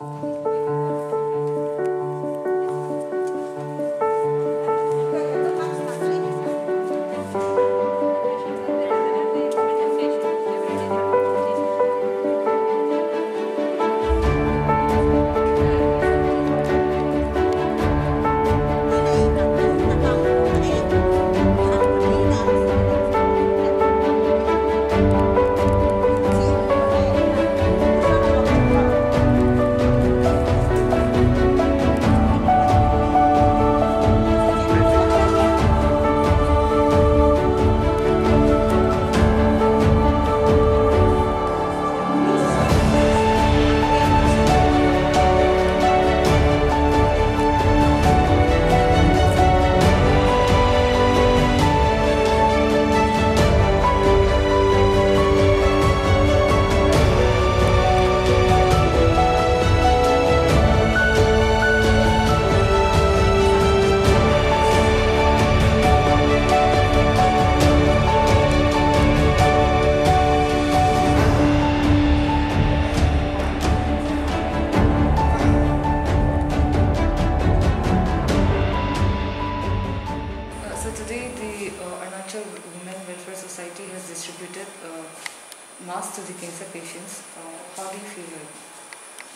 So today the Arunachal Women Welfare Society has distributed masks to the cancer patients. How do you feel like?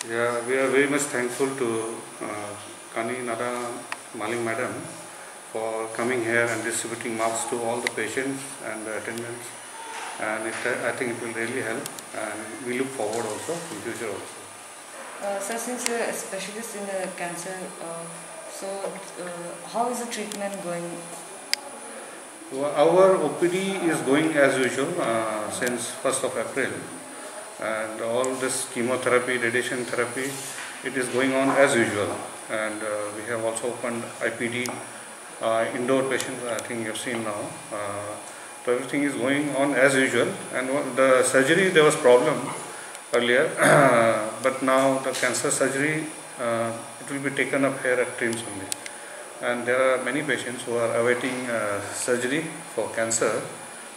Yeah, we are very much thankful to Kani Nada Maling Madam for coming here and distributing masks to all the patients and the attendants, and I think it will really help, and we look forward also in future also. So since you're a specialist in cancer, how is the treatment going? Our OPD is going as usual since 1st of April, and all this chemotherapy, radiation therapy, it is going on as usual, and we have also opened IPD, indoor patients, I think you have seen now. So everything is going on as usual, and the surgery, there was problem earlier, but now the cancer surgery, it will be taken up here at TRIMS only. And there are many patients who are awaiting surgery for cancer.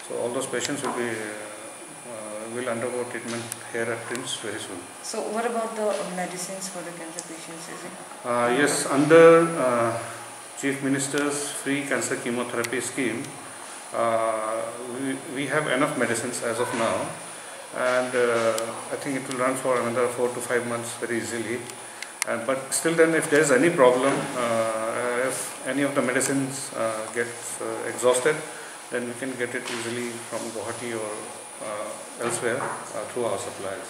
So all those patients will undergo treatment here at TRIMS very soon. So what about the medicines for the cancer patients? Is it? Yes, under Chief Minister's free cancer chemotherapy scheme, we have enough medicines as of now, and I think it will run for another 4 to 5 months very easily. But still then, if there is any problem, if any of the medicines gets exhausted, then we can get it easily from Guwahati or elsewhere through our suppliers.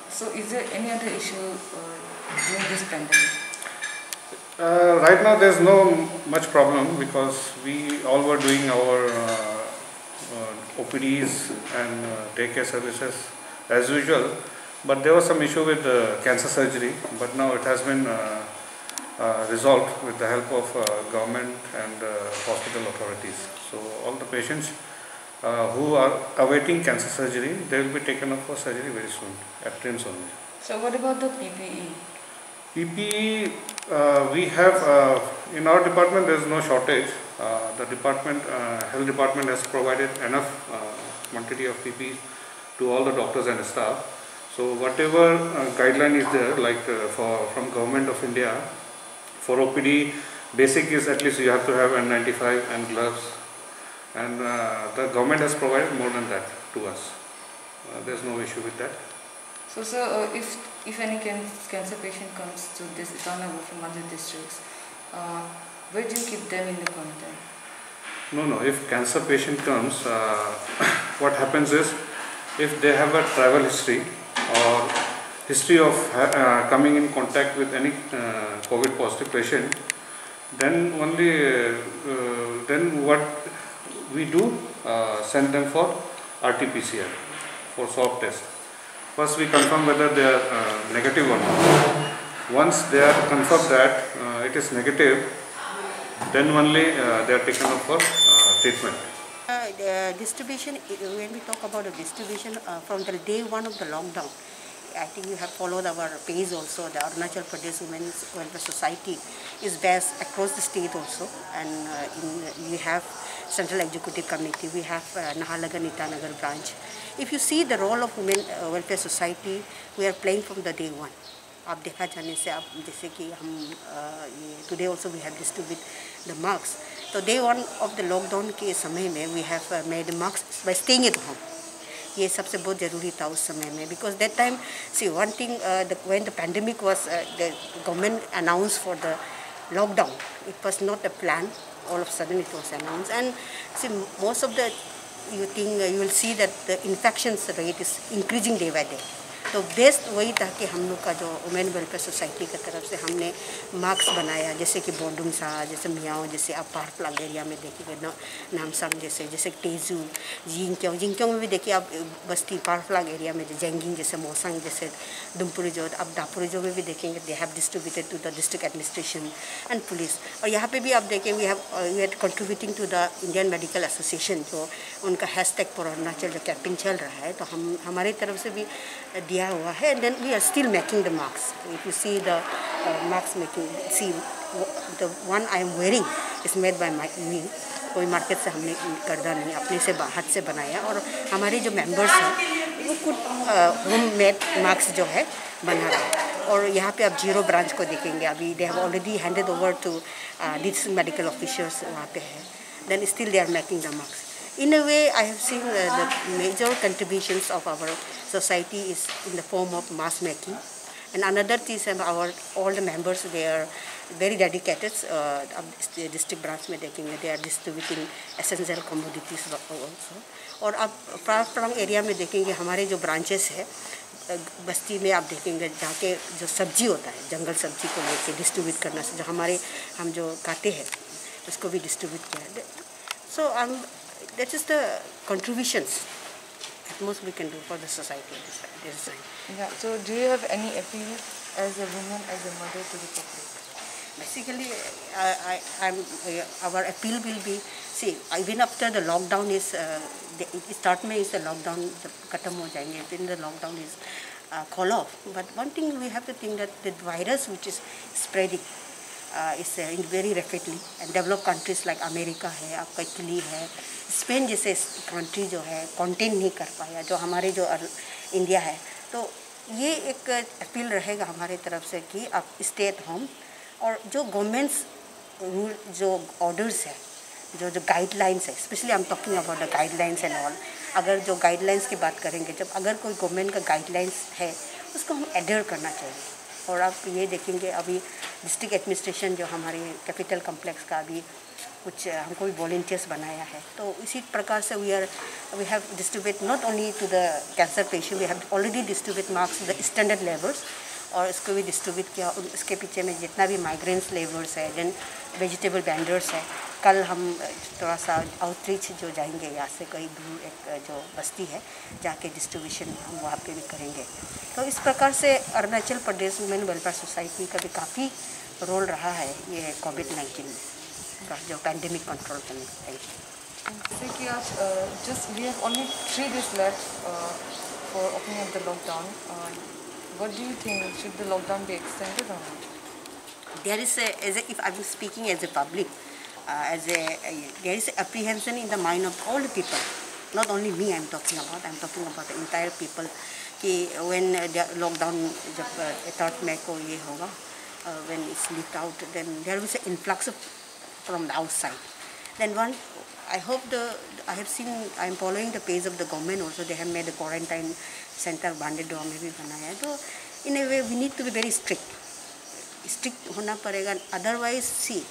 So is there any other issue during this pandemic? Right now there is no much problem because we all were doing our OPDs and daycare services as usual. But there was some issue with cancer surgery, but now it has been resolved with the help of government and hospital authorities. So all the patients who are awaiting cancer surgery, they will be taken up for surgery very soon at TRIMS only. So what about the PPE? PPE, we have, in our department there is no shortage. The department, health department has provided enough quantity of PPE to all the doctors and staff. So whatever guideline is there, like from Government of India, for OPD, basic is at least you have to have N95 and gloves, and the government has provided more than that to us. There is no issue with that. So sir, if any cancer patient comes to this Itanagar from other districts, where do you keep them in the quarantine? No, if cancer patient comes, what happens is, if they have a travel history or history of coming in contact with any COVID positive patient, then only then what we do, send them for RT-PCR for swab test. First we confirm whether they are negative or not. Once they are confirmed that it is negative, then only they are taken up for treatment. The distribution, when we talk about the distribution from the day one of the lockdown, I think you have followed our page also. The Arunachal Pradesh Women's Welfare Society is based across the state also, and we have Central Executive Committee, we have Naharlagun Itanagar branch. If you see the role of Women Welfare Society, we are playing from the day one. आप देखा जाने से आप जैसे कि हम ये today also we have distribute the masks. तो डे 1 ऑफ द लॉकडाउन के समय में we have made masks by staying at home. ये सबसे बहुत ज़रूरी था उस समय में, because that time see one thing when the pandemic was the government announce for the lockdown. It was not a plan. All of a sudden it was announced, and see most of the you will see that the infections rate is increasing day by day. तो best वही था कि हम लोग का जो women welfare society की तरफ से हमने मार्क्स बनाया, जैसे कि बोडुंगसा, जैसे मियाओ, जैसे आप पार्क एरिया में देखिए नामसांग, जैसे तेजू, जिंगक्योंग में भी देखिए आप बस्ती पार्क एरिया में जेंगिंग, जैसे मोसांग, जैसे दुमपुरिजो, अब दापुरिजो में भी देखेंगे they have distributed to the district administration and police. और यहाँ पे भी आप देखें we are contributing to the Indian medical association, जो उनका हैशटैग फॉर अरुणाचल जो कैंपेन चल रहा है, तो हम हमारी तरफ से भी दिया हुआ है. And then we are still making the masks. If you see the masks making, see the one I am wearing is made by me. कोई मार्केट से हमने खरीदा नहीं, अपने से हाथ से बनाया. और हमारे जो मेंबर्स हैं वो कुछ होम मेड मार्क्स जो है बना रहा है. और यहाँ पे आप जीरो ब्रांच को देखेंगे, अभी they have already handed over to district medical officers वहाँ पे है. Then still they are making the masks. In a way, I have seen the major contributions of our society is in the form of mask making. And another thing is all the members, they are very dedicated. District branch में देखेंगे they are distributing essential commodities also. और आप प्रांत area में देखेंगे हमारे जो branches है बस्ती में, आप देखेंगे जाके जो सब्जी होता है जंगल सब्जी को लेके डिस्ट्रीब्यूट करना से जो हम जो खाते हैं उसको भी डिस्ट्रीब्यूट किया है. So that is the contributions at most we can do for the society. Yeah. So do you have any appeal as a woman, as a mother to the public? Basically, our appeal will be, see, even after the lockdown is, start में is the lockdown खत्म हो जाएंगे, then the lockdown is call off. But one thing we have to think that the virus which is spreading is very rapidly, and developed countries like America है, आपका Italy है, Spain जैसे country जो है contain नहीं कर पाया, जो हमारे जो इंडिया है. तो ये एक अपील रहेगा हमारे तरफ से कि आप स्टे एट होम. और जो गवर्नमेंट्स रूल जो ऑर्डर्स है, जो गाइडलाइंस है, specially I am talking about the guidelines and all. अगर जो गाइडलाइंस की बात करेंगे, जब अगर कोई गवर्नमेंट का गाइडलाइंस है उसको हम एडयर करना चाहिए. और आप ये देखेंगे अभी डिस्ट्रिक्ट एडमिनिस्ट्रेशन जो हमारे कैपिटल कॉम्प्लेक्स का अभी कुछ हमको भी वॉलंटियर्स बनाया है. तो इसी प्रकार से we have distribute not only to the cancer patient, we have already distribute masks to the standard labours, और इसको भी डिस्ट्रीब्यूट किया. उसके पीछे में जितना भी माइग्रेंट्स लेबर्स है, देन वेजिटेबल वेंडर्स है. कल हम थोड़ा सा आउटरीच जो जाएंगे यहाँ से कहीं दूर एक जो बस्ती है जाके डिस्ट्रीब्यूशन हम वहाँ पे भी करेंगे. तो इस प्रकार से Arunachal Pradesh women welfare society का भी काफ़ी रोल रहा है ये कोविड-19 का जो पैंडेमिक कंट्रोल करने का. Thank you. जैसे कि आज just we have only 3 days left for opening of the lockdown. What do you think? Should the lockdown be extended or not? There is if I'm speaking as a public, there is apprehension in the mind of all the people. Not only me I'm talking about the entire people. कि when the lockdown जब 3rd May को ये होगा, when it's leaked out, then there will be an influx from the outside. Then I have seen, I am following the page of the government also. They have made a quarantine center Bandedwa में भी बनाया है. तो in a way we need to be very strict होना पड़ेगा. Otherwise, see,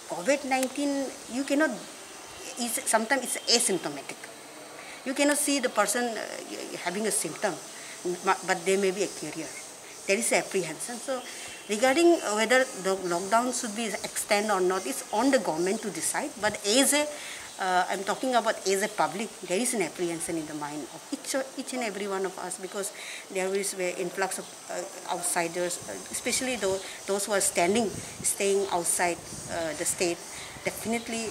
COVID-19 you cannot, sometimes it's asymptomatic. You cannot see the person having a symptom, but they may be a carrier. There is apprehension. So regarding whether the lockdown should be extended or not, it's on the government to decide. But I'm talking about as a public, there is an apprehension in the mind of each and every one of us, because there is an influx of outsiders, especially those who are staying outside the state. Definitely,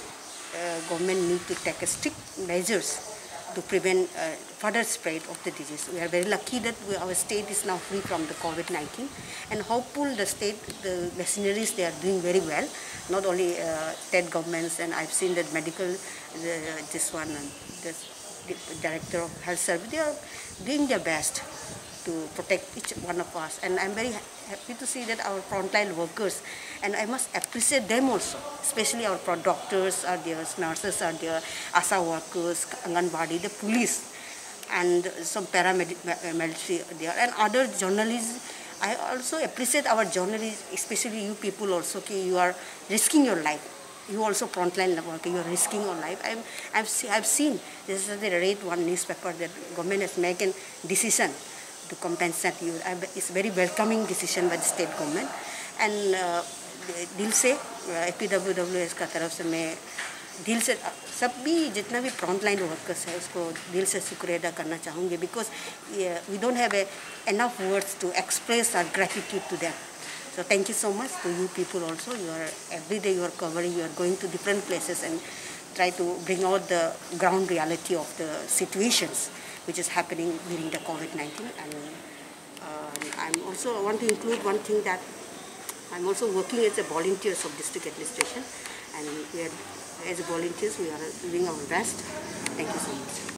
government need to take strict measures to prevent further spread of the disease. We are very lucky that our state is now free from the COVID-19, and hopeful the state, the machineries, they are doing very well. Not only state governments, and I've seen that medical, the director of health service, they are doing their best to protect each one of us. And I'm very happy to see that our frontline workers, and I must appreciate them also, especially our doctors are there, nurses are there, ASA workers, Anganwadi, the police, and some paramilitary there, and other journalists. I also appreciate our journalists, especially you people also, okay, you are risking your life. You also frontline worker, you are risking your life. I've seen, this is the read one newspaper that government has made a decision to compensate you. It's a very welcoming decision by the state government. And दिल से APWWS का तरफ से मैं दिल से सभी जितना भी frontline workers है उसको दिल से शुक्रिया अदा करना चाहूँगी, because we don't have enough words to express our gratitude to them. So thank you so much to you people also. You are every day you are covering, you are going to different places and try to bring out the ground reality of the situations which is happening during the COVID-19. And I'm also want to include one thing that I'm also working as a volunteers of district administration, and we are, as volunteers we are doing our best. Thank you so much.